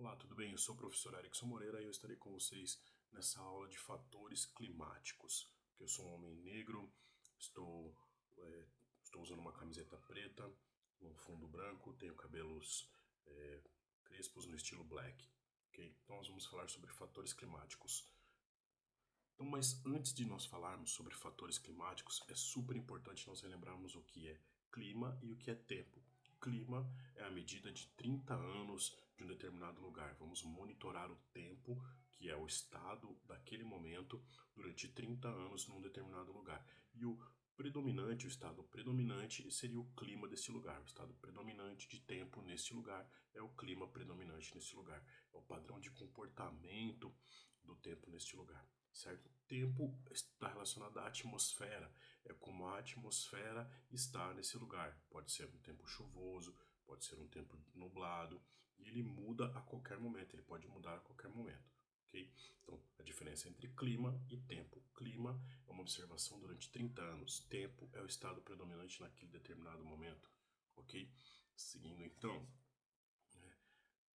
Olá, tudo bem? Eu sou o professor Erickson Moreira e eu estarei com vocês nessa aula de fatores climáticos. Eu sou um homem negro, estou, é, estou usando uma camiseta preta, um fundo branco, tenho cabelos crespos no estilo black. Ok? Então nós vamos falar sobre fatores climáticos. Então, mas antes de nós falarmos sobre fatores climáticos, é super importante nós relembrarmos o que é clima e o que é tempo. Clima é a medida de 30 anos de um determinado lugar. Vamos monitorar o tempo, que é o estado daquele momento, durante 30 anos num determinado lugar. E o predominante, o estado predominante seria o clima desse lugar. O estado predominante de tempo nesse lugar é o clima predominante nesse lugar. É o padrão de comportamento do tempo neste lugar, certo? O tempo está relacionado à atmosfera, é como a atmosfera está nesse lugar. Pode ser um tempo chuvoso, pode ser um tempo nublado, e ele muda a qualquer momento, ele pode mudar a qualquer momento. Ok? Então, a diferença entre clima e tempo. Clima é uma observação durante 30 anos, tempo é o estado predominante naquele determinado momento. Ok? Seguindo então,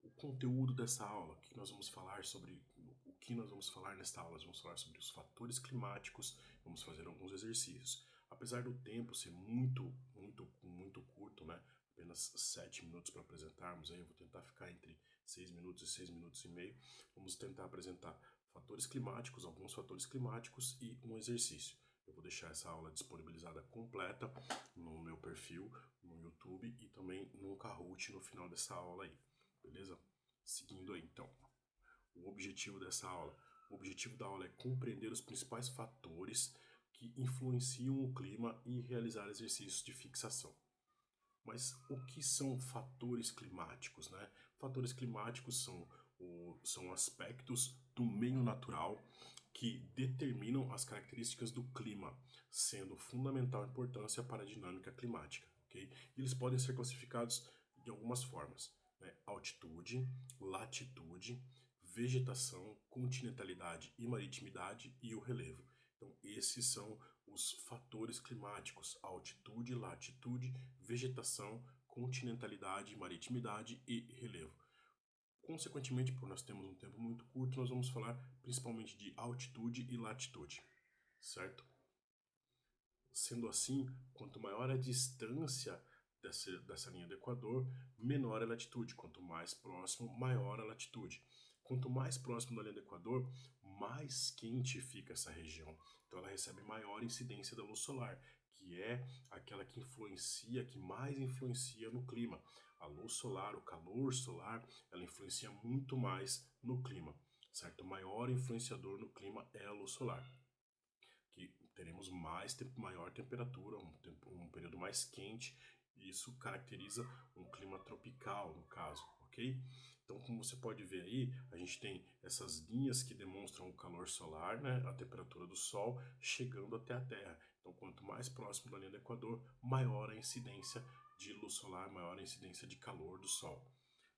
o conteúdo dessa aula, o que nós vamos falar sobre, o que nós vamos falar nesta aula, nós vamos falar sobre os fatores climáticos, vamos fazer alguns exercícios. Apesar do tempo ser muito curto, né? Apenas 7 minutos para apresentarmos, aí eu vou tentar ficar entre 6 minutos e 6 minutos e meio. Vamos tentar apresentar fatores climáticos, alguns fatores climáticos e um exercício. Eu vou deixar essa aula disponibilizada completa no meu perfil, no YouTube e também no Kahoot no final dessa aula aí. Beleza? Seguindo aí, então, o objetivo dessa aula. O objetivo da aula é compreender os principais fatores que influenciam o clima e realizar exercícios de fixação. Mas o que são fatores climáticos, né? Fatores climáticos são aspectos do meio natural que determinam as características do clima, sendo fundamental importância para a dinâmica climática, ok? E eles podem ser classificados de algumas formas, né? Altitude, latitude, vegetação, continentalidade e maritimidade e o relevo. Então, esses são os fatores climáticos: altitude, latitude, vegetação, continentalidade, maritimidade e relevo. Consequentemente, por nós termos um tempo muito curto, nós vamos falar principalmente de altitude e latitude, certo? Sendo assim, quanto maior a distância dessa linha do Equador, menor a latitude. Quanto mais próximo, maior a latitude. Quanto mais próximo da linha do Equador, mais quente fica essa região. Então ela recebe maior incidência da luz solar, que é aquela que influencia, que mais influencia no clima. A luz solar, o calor solar, ela influencia muito mais no clima, certo? O maior influenciador no clima é a luz solar, que teremos maior temperatura, um período mais quente, e isso caracteriza um clima tropical, no caso, ok? Então, como você pode ver aí, a gente tem essas linhas que demonstram o calor solar, né, a temperatura do Sol chegando até a Terra. Então, quanto mais próximo da linha do Equador, maior a incidência de luz solar, maior a incidência de calor do Sol.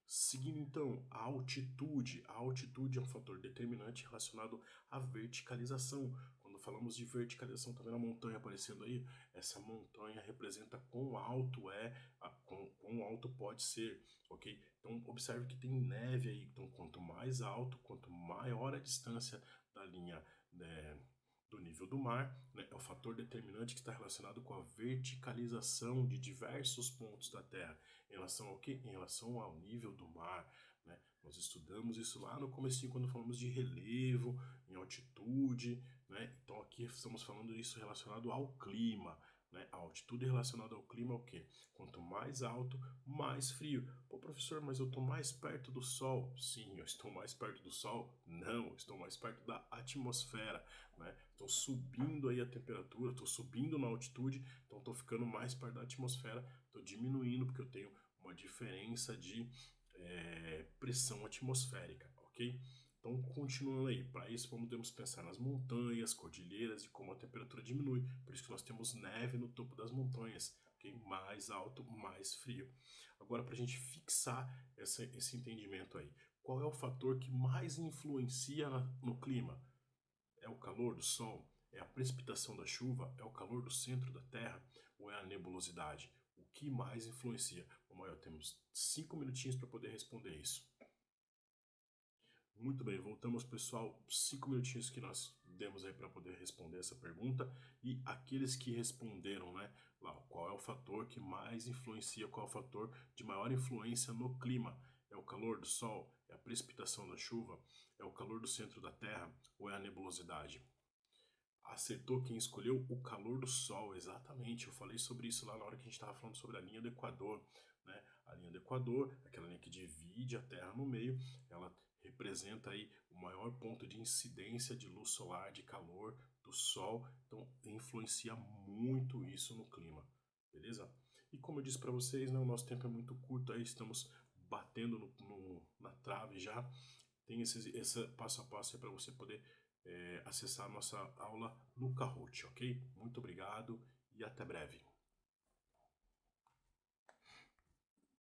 Seguindo então, a altitude. A altitude é um fator determinante relacionado à verticalização. Quando falamos de verticalização, tá vendo a montanha aparecendo aí? Essa montanha representa quão alto quão alto pode ser, ok? Então observe que tem neve aí. Então quanto mais alto, quanto maior a distância da linha, né, do nível do mar, né, é o fator determinante que está relacionado com a verticalização de diversos pontos da Terra. Em relação ao quê? Em relação ao nível do mar, né? Nós estudamos isso lá no comecinho quando falamos de relevo, em altitude, né? Então aqui estamos falando disso relacionado ao clima, né? A altitude relacionada ao clima é o quê? Quanto mais alto, mais frio. Pô, professor, mas eu estou mais perto do Sol. Sim, eu estou mais perto do Sol? Não, eu estou mais perto da atmosfera, né? Estou subindo aí a temperatura, estou subindo na altitude, então estou ficando mais perto da atmosfera, estou diminuindo porque eu tenho uma diferença de pressão atmosférica, ok? Então, continuando aí, para isso podemos pensar nas montanhas, cordilheiras e como a temperatura diminui. Por isso que nós temos neve no topo das montanhas, ok? Mais alto, mais frio. Agora, para a gente fixar esse entendimento aí, qual é o fator que mais influencia no clima? É o calor do Sol? É a precipitação da chuva? É o calor do centro da Terra? Ou é a nebulosidade? O que mais influencia? Vamos lá, temos 5 minutinhos para poder responder isso. Muito bem, voltamos, pessoal. 5 minutinhos que nós demos aí para poder responder essa pergunta. E aqueles que responderam, né? Lá, qual é o fator que mais influencia, qual é o fator de maior influência no clima? É o calor do sol? É a precipitação da chuva? É o calor do centro da Terra? Ou é a nebulosidade? Acertou quem escolheu o calor do sol, exatamente. Eu falei sobre isso lá na hora que a gente estava falando sobre a linha do Equador, né? A linha do Equador, aquela linha que divide a Terra no meio, ela representa aí o maior ponto de incidência de luz solar, de calor do sol, então influencia muito isso no clima, beleza? E como eu disse para vocês, né, o nosso tempo é muito curto, aí estamos batendo na trave já. Tem esse passo a passo aí para você poder acessar a nossa aula no Kahoot, ok? Muito obrigado e até breve.